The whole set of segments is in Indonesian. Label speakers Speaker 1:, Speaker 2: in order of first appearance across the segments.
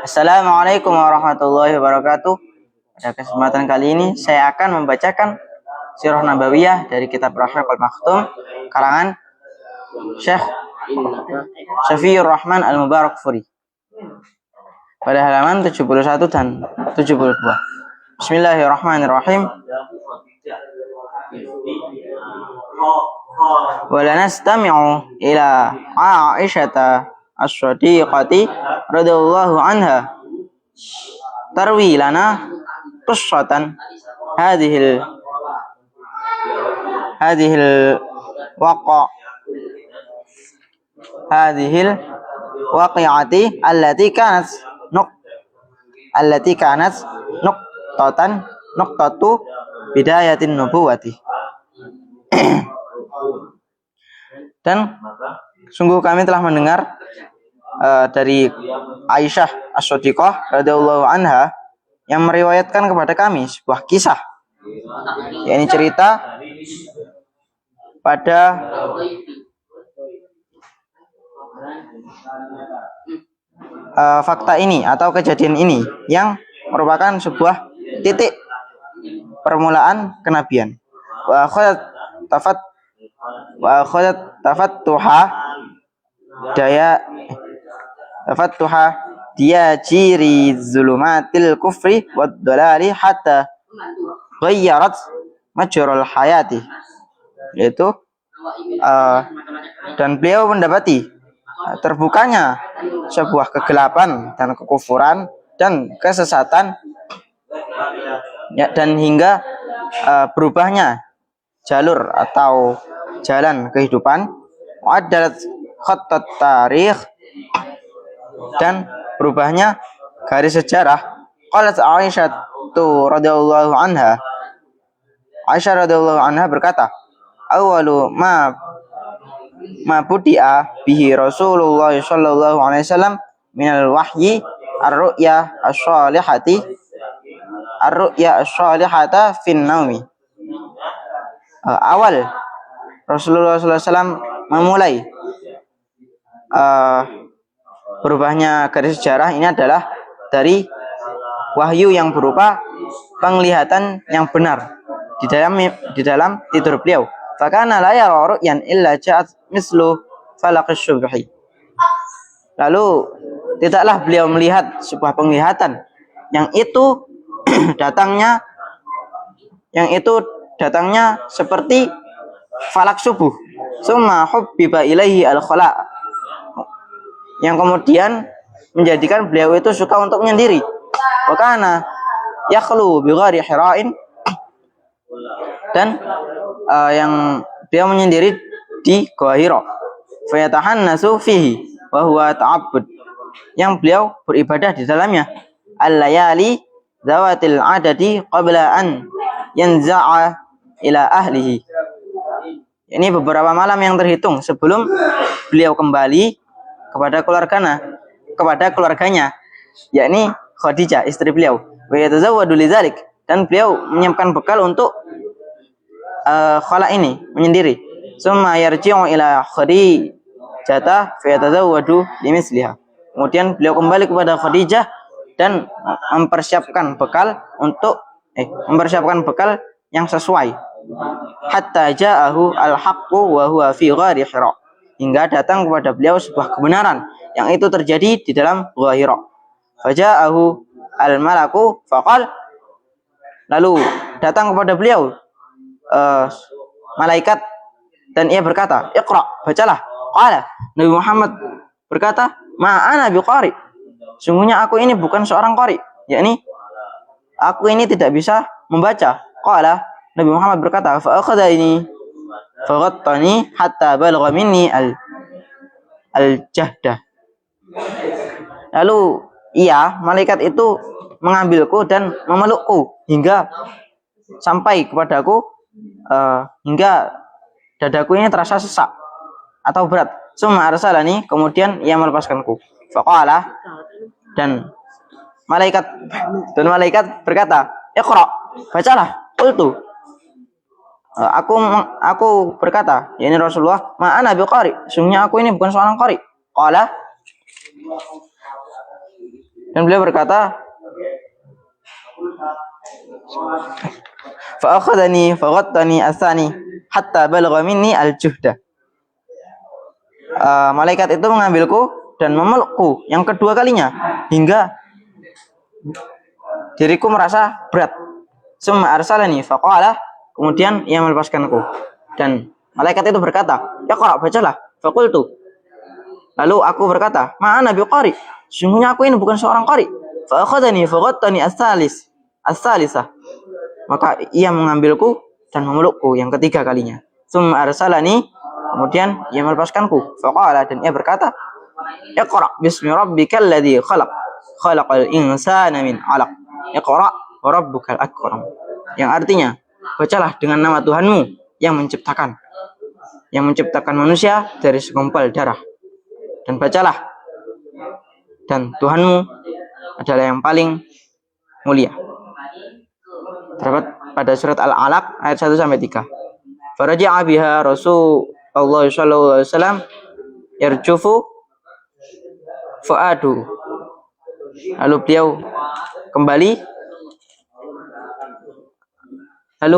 Speaker 1: Assalamualaikum warahmatullahi wabarakatuh. Pada kesempatan kali ini saya akan membacakan Sirah Nabawiyah dari kitab Rahiqul Maktum karangan Syekh Syafiur Rahman Al-Mubarakfuri pada halaman 71 dan 72. Bismillahirrahmanirrahim. Wa lanastami'u ila Aisyata as-Shadiqati radhiyallahu anha tarwi lana qissatan hadhil waqi'ati allati kanat nuqtatu bidayatin nubuwati. Dan sungguh kami telah mendengar dari Aisyah As-Shadiqah radhiyallahu anha yang meriwayatkan kepada kami sebuah kisah, yakni cerita pada fakta ini atau kejadian ini yang merupakan sebuah titik permulaan kenabian. Wa akhadat tafattuha dia ciri zulumatil kufri wad dalali hatta ghayyarat majral hayati, yaitu dan beliau mendapati terbukanya sebuah kegelapan dan kekufuran dan kesesatan, ya, dan hingga berubahnya jalur atau jalan kehidupan, adalah khattat tarikh, dan berubahnya garis sejarah. Qalat Aisyah radhiyallahu anha, Aisyah radhiyallahu anha berkata, awalu ma budi'a bihi Rasulullah sallallahu alaihi wasallam minal wahyi ar-ru'ya as-salihata fin naumi. Awal Rasulullah sallallahu alaihi wasallam memulai berubahnya garis sejarah ini adalah dari wahyu yang berupa penglihatan yang benar di dalam tidur beliau. Fakana la yara ru'yan illa ja'at mislu falaqis subhi. Lalu tidaklah beliau melihat sebuah penglihatan yang itu datangnya seperti falak subuh. Summa hubbiba ilaihi al-khala', yang kemudian menjadikan beliau itu suka untuk menyendiri. Wa kana yakhlu bi ghari hira'in, dan yang beliau menyendiri di Gua Hira. Fa yatahannasu fihi wa huwa ta'abbud, yang beliau beribadah di dalamnya. Al-layali zawatil adadi qabla an yanza'a ila ahlihi. Ini beberapa malam yang terhitung sebelum beliau kembali kepada keluarganya, yakni Khadijah, istri beliau. Wa yatazawwadu lidzalik, dan beliau menyiapkan bekal untuk khala ini, menyendiri. Summa yarji'u ila Khadijah fa yatazawwadu limisliha. Kemudian beliau kembali kepada Khadijah dan mempersiapkan bekal yang sesuai. Hatta ja'ahu al-haqqu wa huwa fi ghari Hira, hingga datang kepada beliau sebuah kebenaran yang itu terjadi di dalam Gua Hira. Faja'ahu al-malaku faqal, lalu datang kepada beliau malaikat dan ia berkata, Iqra, bacalah. Qala, Nabi Muhammad berkata, ma ana biqari, sungguhnya aku ini bukan seorang qari, yakni aku ini tidak bisa membaca. Qala, Nabi Muhammad berkata, fa akhadani faghattani hatta balagha minni al-jahdah. Lalu malaikat itu mengambilku dan memelukku hingga sampai kepadaku, hingga dadaku ini terasa sesak atau berat. Summa arsalani, kemudian ia melepaskanku. Faqala, dan malaikat berkata, Iqra, bacalah. Qultu, aku berkata, yakni Rasulullah, ma ana biqari, sungguhnya aku ini bukan seorang qari. Qala, Dan beliau berkata, fa akhadhani fa ghattani asani hatta balagha minni al-juhda. Malaikat itu mengambilku dan memelukku yang kedua kalinya hingga diriku merasa berat. Summa arsalani faqala, kemudian ia melepaskanku. Dan malaikat itu berkata, "Iqra, bacalah." Faqultu, lalu aku berkata, "Ma ana biqari." Sungguhnya aku ini bukan seorang qari. Fa akhadhani fa ghattani as-salisah. Maka ia mengambilku dan memelukku yang ketiga kalinya. Summa arsalani, kemudian ia melepaskanku. Faqala, dan ia berkata, "Iqra bismi rabbikal ladzi khalaq. Khalaqal insana min 'alaq. Iqra wa rabbukal akram." Yang artinya, bacalah dengan nama Tuhanmu yang menciptakan manusia dari segumpal darah. Dan bacalah, dan Tuhanmu adalah yang paling mulia. Terdapat pada surat Al-Alaq ayat 1 sampai 3. Faraja'a biha Rasulullah sallallahu alaihi wasallam yarjufu fuadu. Lalu beliau kembali, lalu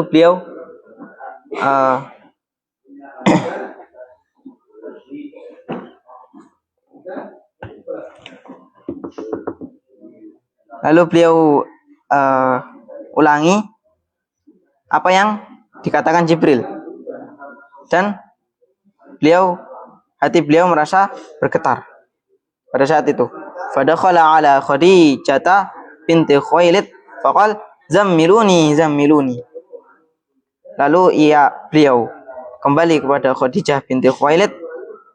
Speaker 1: beliau ulangi apa yang dikatakan Jibril, dan hati beliau merasa bergetar pada saat itu. Fadakhala ala Khadijah binti Khuwailid faqal zammiluni. Lalu beliau kembali kepada Khadijah binti Khuwailid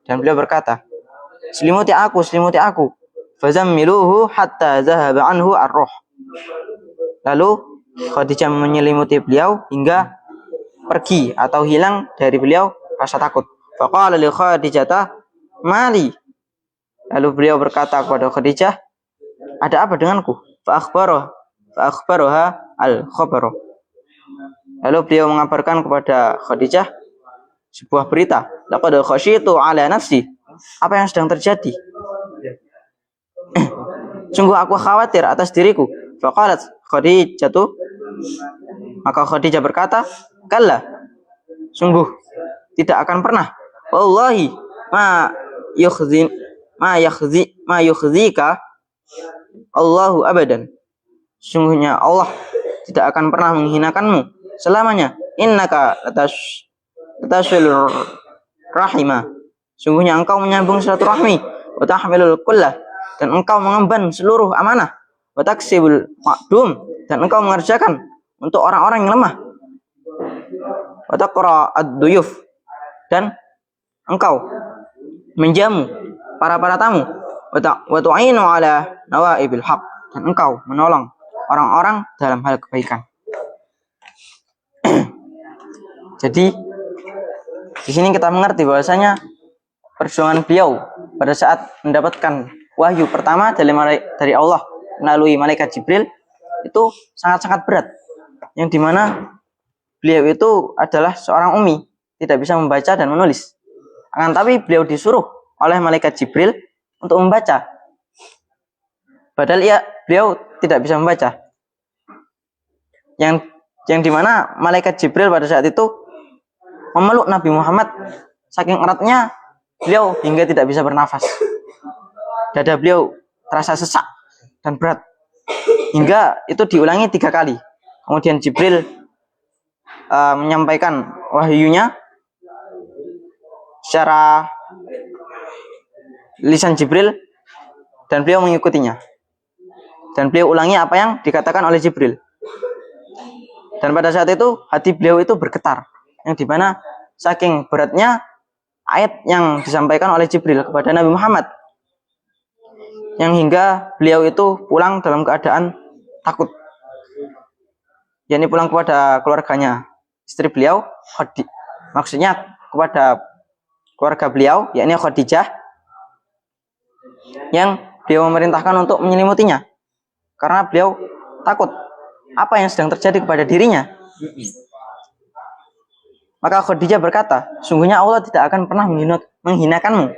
Speaker 1: dan beliau berkata, selimuti aku. Fazammiluhu hatta zahaba anhu ar-ruh. Lalu Khadijah menyelimuti beliau hingga pergi atau hilang dari beliau rasa takut. Faqala li Khadijah, mali. Lalu beliau berkata kepada Khadijah, ada apa denganku? Fa akhbaroha al-khabara. Lalu beliau mengabarkan kepada Khadijah sebuah berita. Laqad khasyitu ala nafsi. Apa yang sedang terjadi? Sungguh aku khawatir atas diriku. Faqalat Khadijah, maka Khadijah berkata, kalla, sungguh tidak akan pernah. Wallahi ma yukhzika Allahu abadan. Sungguhnya Allah tidak akan pernah menghinakanmu selamanya. Innaka latasil rahimah. Sungguhnya engkau menyambung silaturahmi, wa tahmilul kullah, dan engkau mengemban seluruh amanah, wa taksibul ma'dum, dan engkau mengerjakan untuk orang-orang yang lemah, wa taqra ad-duyuf, dan engkau menjamu para tamu, wa tu'inu ala nawaibil haq, dan engkau menolong orang-orang dalam hal kebaikan. Jadi di sini kita mengerti bahwasanya perjuangan beliau pada saat mendapatkan wahyu pertama dari Allah melalui malaikat Jibril itu sangat-sangat berat, yang dimana beliau itu adalah seorang ummi, tidak bisa membaca dan menulis. Akan tapi beliau disuruh oleh malaikat Jibril untuk membaca, padahal beliau tidak bisa membaca. Yang dimana malaikat Jibril pada saat itu memeluk Nabi Muhammad saking eratnya beliau hingga tidak bisa bernafas. Dada beliau terasa sesak dan berat hingga itu diulangi 3 kali. Kemudian Jibril menyampaikan wahyunya secara lisan Jibril dan beliau mengikutinya. Dan beliau ulangi apa yang dikatakan oleh Jibril. Dan pada saat itu hati beliau itu bergetar, yang dimana saking beratnya ayat yang disampaikan oleh Jibril kepada Nabi Muhammad, yang hingga beliau itu pulang dalam keadaan takut, yakni pulang kepada keluarganya, istri beliau, maksudnya kepada keluarga beliau, yakni Khadijah, yang beliau memerintahkan untuk menyelimutinya karena beliau takut apa yang sedang terjadi kepada dirinya. Maka Khadijah berkata, sungguhnya Allah tidak akan pernah menghinakanmu,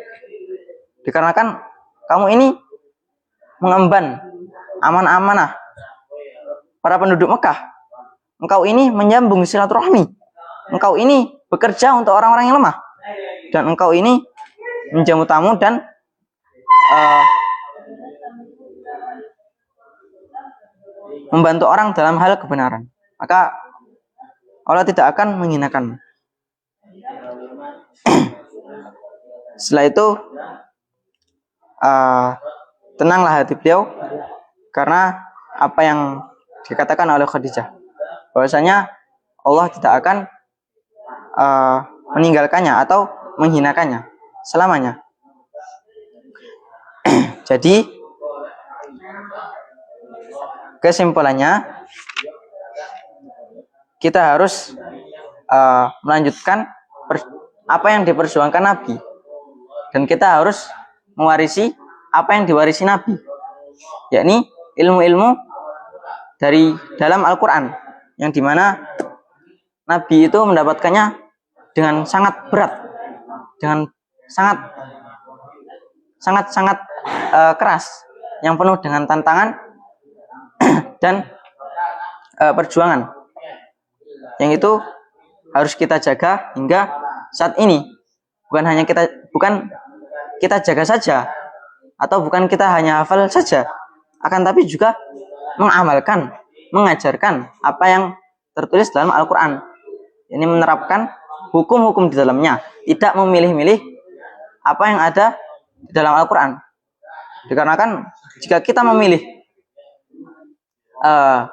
Speaker 1: dikarenakan kamu ini mengemban amanah para penduduk Mekah. Engkau ini menyambung silaturahmi. Engkau ini bekerja untuk orang-orang yang lemah. Dan engkau ini menjamu tamu dan membantu orang dalam hal kebenaran. Maka Allah tidak akan menghinakanmu. Setelah itu tenanglah hati beliau karena apa yang dikatakan oleh Khadijah, bahwasanya Allah tidak akan meninggalkannya atau menghinakannya selamanya. Jadi kesimpulannya, kita harus melanjutkan apa yang diperjuangkan Nabi, dan kita harus mewarisi apa yang diwarisi Nabi, yakni ilmu-ilmu dari dalam Al-Quran, yang dimana Nabi itu mendapatkannya dengan sangat berat, dengan sangat keras, yang penuh dengan tantangan dan perjuangan, yang itu harus kita jaga hingga saat ini. Bukan kita jaga saja, atau bukan kita hanya hafal saja, akan tapi juga mengamalkan, mengajarkan apa yang tertulis dalam Al-Quran. Ini menerapkan hukum-hukum di dalamnya, tidak memilih-milih apa yang ada di dalam Al-Quran. Dikarenakan jika kita memilih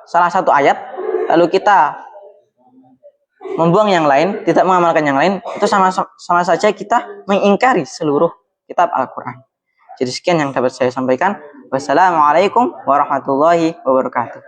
Speaker 1: salah satu ayat, lalu kita membuang yang lain, tidak mengamalkan yang lain, itu sama saja kita mengingkari seluruh kitab Al-Quran. Jadi sekian yang dapat saya sampaikan. Wassalamualaikum warahmatullahi wabarakatuh.